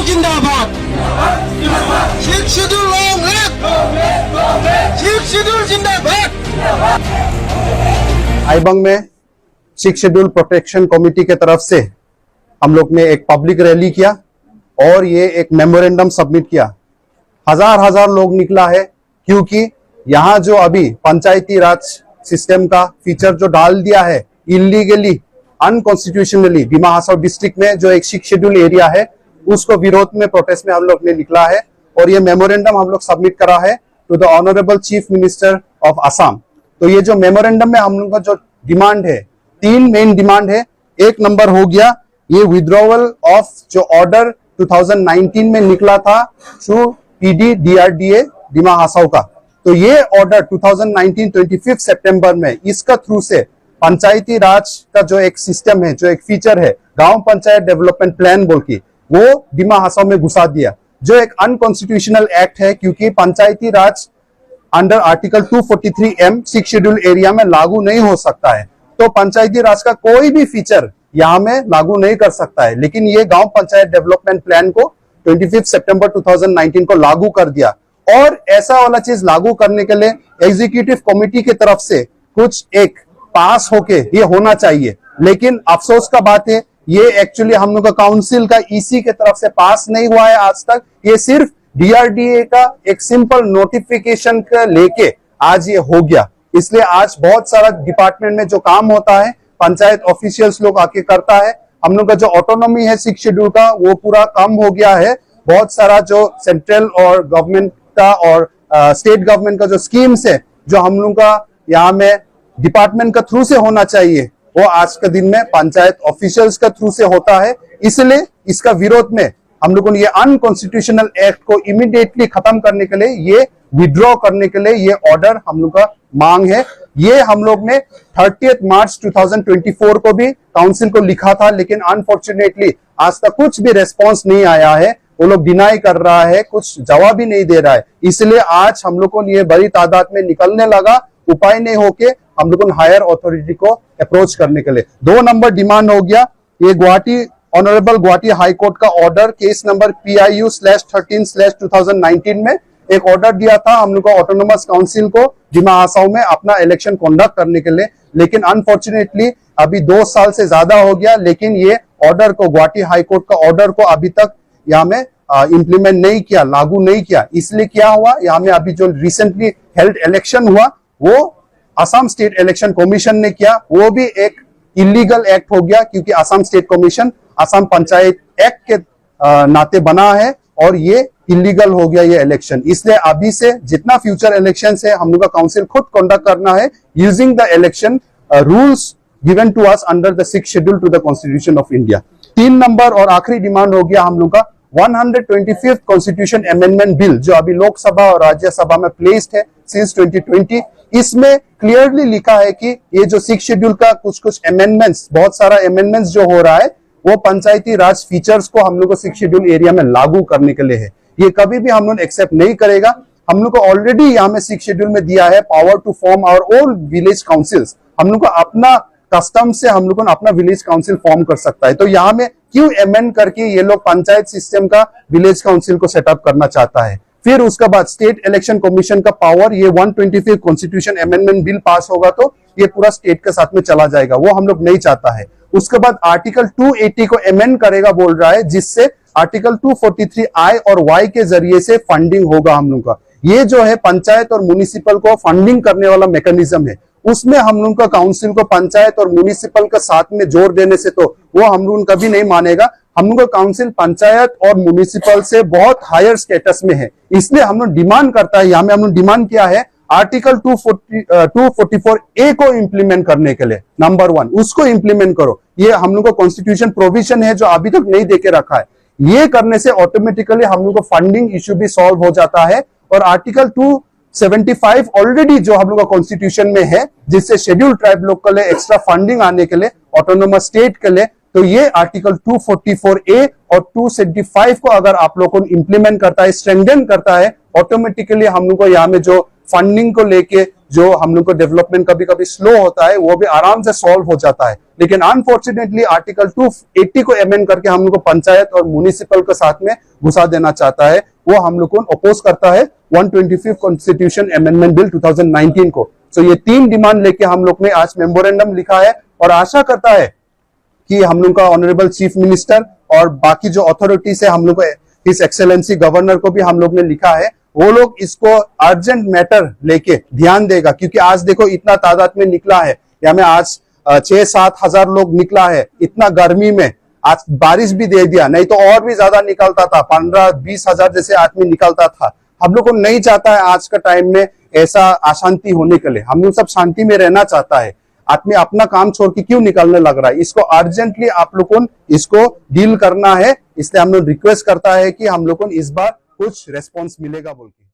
जिंदाबाद, six schedule जिंदाबाद। आईबंग में सिक्स शेड्यूल प्रोटेक्शन कमेटी के तरफ से हम लोग ने एक पब्लिक रैली किया और ये एक मेमोरेंडम सबमिट किया। हजार लोग निकला है, क्योंकि यहाँ जो अभी पंचायती राज सिस्टम का फीचर जो डाल दिया है illegally, unconstitutionally Dima Hasao district में जो एक सिक्स शेड्यूल एरिया है, उसको विरोध में प्रोटेस्ट में हम लोग ने निकला है और ये मेमोरेंडम हम लोग सबमिट करा है to the honourable chief minister of Assam. तो ये जो मेमोरेंडम में हम लोग का जो डिमांड है, 3 मेन डिमांड है। एक नंबर हो गया ये विड्रॉवल ऑफ जो ऑर्डर 2019 में निकला था through PD DRDA Dima Hasao का। तो ये ऑर्डर 2019 25 सितंबर में इसका थ्रू से पंचायती राज का जो एक सिस्टम है, जो एक फीचर है गांव पंचायत डेवलपमेंट प्लान बोल के, वो डिमा हासाओ में घुसा दिया, जो एक अनकॉन्स्टिट्यूशनल एक्ट है, क्योंकि Panchayati Raj under article 243M six schedule area में लागू नहीं हो सकता है। तो पंचायती राज का कोई भी फीचर यहाँ में लागू नहीं कर सकता है, लेकिन ये गांव पंचायत डेवलपमेंट प्लान को 25 सितंबर 2019 को लागू कर दिया। और ऐसा वाला चीज लागू करने के लिए एग्जीक्यूटिव कमेटी की तरफ से कुछ एक पास होके ये होना चाहिए, लेकिन अफसोस का बात है ये एक्चुअली हम लोग का काउंसिल का ईसी के तरफ से पास नहीं हुआ है आज तक। ये सिर्फ डीआरडीए का एक सिंपल नोटिफिकेशन का लेके आज ये हो गया। इसलिए आज बहुत सारा डिपार्टमेंट में जो काम होता है पंचायत ऑफिशियल्स लोग आके करता है। हम लोग का जो ऑटोनॉमी है सिक्स शेड्यूल का वो पूरा कम हो गया है। बहुत सारा जो सेंट्रल और गवर्नमेंट का और स्टेट गवर्नमेंट का जो स्कीम्स है, जो हम लोग का यहाँ में डिपार्टमेंट का थ्रू से होना चाहिए, वो आज के दिन में पंचायत ऑफिशियल्स का थ्रू से होता है। इसलिए इसका विरोध में हम लोगों ने ये अनकॉन्स्टिट्यूशनल एक्ट को इमीडिएटली खत्म करने के लिए, ये विड्रॉ करने के लिए ये ऑर्डर हम लोग का मांग है। ये हम लोग ने 30 मार्च 2024 को भी काउंसिल को लिखा था, लेकिन अनफॉर्चुनेटली आज तक कुछ भी रेस्पॉन्स नहीं आया है। वो लोग डिनाई कर रहा है, कुछ जवाब ही नहीं दे रहा है। इसलिए आज हम लोग को ये बड़ी तादाद में निकलने लगा, उपाय नहीं होके हम लोग हायर अथॉरिटी को अप्रोच करने के लिए। 2 नंबर डिमांड हो गया ये Guwahati honourable Guwahati high court का ऑर्डर केस नंबर PIU/13/2019 में एक ऑर्डर दिया था हम लोग को ऑटोनोमस काउंसिल को डिमा हासाओ में अपना इलेक्शन कंडक्ट करने के लिए, लेकिन अनफॉर्चुनेटली अभी 2 साल से ज्यादा हो गया, लेकिन ये ऑर्डर को गुवाहाटी हाई कोर्ट का ऑर्डर को अभी तक यहाँ में इम्प्लीमेंट नहीं किया, लागू नहीं किया। इसलिए क्या हुआ, यहाँ में अभी जो रिसेंटली हेल्ड इलेक्शन हुआ वो असम स्टेट इलेक्शन कमीशन ने किया, वो भी एक इलीगल एक्ट हो गया, क्योंकि Assam state commission Assam panchayat act के नाते बना है और ये इलीगल हो गया ये इलेक्शन। इसलिए अभी से जितना फ्यूचर इलेक्शन है हम लोग का काउंसिल खुद कंडक्ट करना है using the election rules given to us under the six schedule to the constitution of India. 3 नंबर और आखिरी डिमांड हो गया हम लोग का 125th कॉन्स्टिट्यूशन अमेंडमेंट बिल, जो अभी लोकसभा और राज्यसभा में प्लेस्ड है सिंस 2020। इसमें क्लियरली लिखा है कि ये जो सिक्स शेड्यूल का कुछ अमेंडमेंट्स, बहुत सारा अमेंडमेंट्स जो हो रहा है वो पंचायती राज फीचर्स को हम लोग को सिक्स शेड्यूल एरिया में लागू करने के लिए है। ये कभी भी हम लोग एक्सेप्ट नहीं करेगा। हम लोग को ऑलरेडी यहाँ में सिक्स शेड्यूल में दिया है power to form our own village councils. हम लोग को अपना कस्टम से हम लोग को अपना विलेज काउंसिल फॉर्म कर सकता है। तो यहाँ में क्यों अमेंड करके ये लोग पंचायत सिस्टम का विलेज काउंसिल को सेटअप करना चाहता है। फिर उसके बाद स्टेट इलेक्शन कमीशन का पावर, ये 125 कॉन्स्टिट्यूशन अमेंडमेंट बिल पास होगा तो ये पूरा स्टेट के साथ में चला जाएगा, वो हम लोग नहीं चाहता है। उसके बाद आर्टिकल 280 को अमेंड करेगा बोल रहा है, जिससे आर्टिकल 243I और Y के जरिए से फंडिंग होगा हम लोग का। ये जो है पंचायत और म्युनिसिपल को फंडिंग करने वाला मैकेनिज्म है, उसमें हम लोग का काउंसिल को पंचायत और म्युनिसिपल का साथ में जोड़ देने से तो वो हम लोग कभी नहीं मानेगा। हम लोग का काउंसिल पंचायत और म्युनिसिपल से बहुत हायर स्टेटस में है, इसलिए हम लोग डिमांड करता है। यहाँ में हम लोग डिमांड किया है आर्टिकल 244A को इंप्लीमेंट करने के लिए, नंबर 1 उसको इंप्लीमेंट करो। ये हम लोग का कॉन्स्टिट्यूशन प्रोविजन है जो अभी तक नहीं देके रखा है। ये करने से ऑटोमेटिकली हम लोग को फंडिंग इश्यू भी सॉल्व हो जाता है। और आर्टिकल 275 ऑलरेडी जो हम लोग का कॉन्स्टिट्यूशन में है, जिससे शेड्यूल ट्राइब लोग के लिए एक्स्ट्रा फंडिंग आने के लिए, ऑटोनोमस स्टेट के लिए, तो ये आर्टिकल 244A और 275 को अगर आप लोग को इंप्लीमेंट करता है, स्ट्रेंथन करता है, ऑटोमेटिकली हम लोग को यहाँ में जो फंडिंग को लेके जो हम लोग को डेवलपमेंट कभी कभी स्लो होता है वो भी आराम से सॉल्व हो जाता है। लेकिन अनफॉर्चुनेटली आर्टिकल 280 को अमेंड करके हम लोग को पंचायत और म्युनिसिपल के साथ में घुसा देना चाहता है, वो हम लोग को अपोज करता है 125 कॉन्स्टिट्यूशन अमेंडमेंट बिल 2019 को। तो ये 3 डिमांड लेके हम लोग ने आज मेमोरेंडम लिखा है और आशा करता है कि हम लोग का ऑनरेबल चीफ मिनिस्टर और बाकी जो अथॉरिटीज है, हम लोग को हिज एक्सेलेंसी गवर्नर को भी हम लोग ने लिखा है, वो लोग इसको अर्जेंट मैटर लेके ध्यान देगा। क्योंकि आज देखो इतना तादाद में निकला है, या में आज 6-7 हजार लोग निकला है इतना गर्मी में। आज बारिश भी दे दिया, नहीं तो और भी ज्यादा निकलता था, 15-20 हजार जैसे आदमी निकलता था। हम लोग को नहीं चाहता है आज का टाइम में ऐसा अशांति होने के लिए, हम लोग सब शांति में रहना चाहता है। आदमी अपना काम छोड़ के क्यों निकलने लग रहा है? इसको अर्जेंटली आप लोग को इसको डील करना है, इसलिए हम लोग रिक्वेस्ट करता है कि हम लोग को इस बार कुछ रेस्पॉन्स मिलेगा बोल के।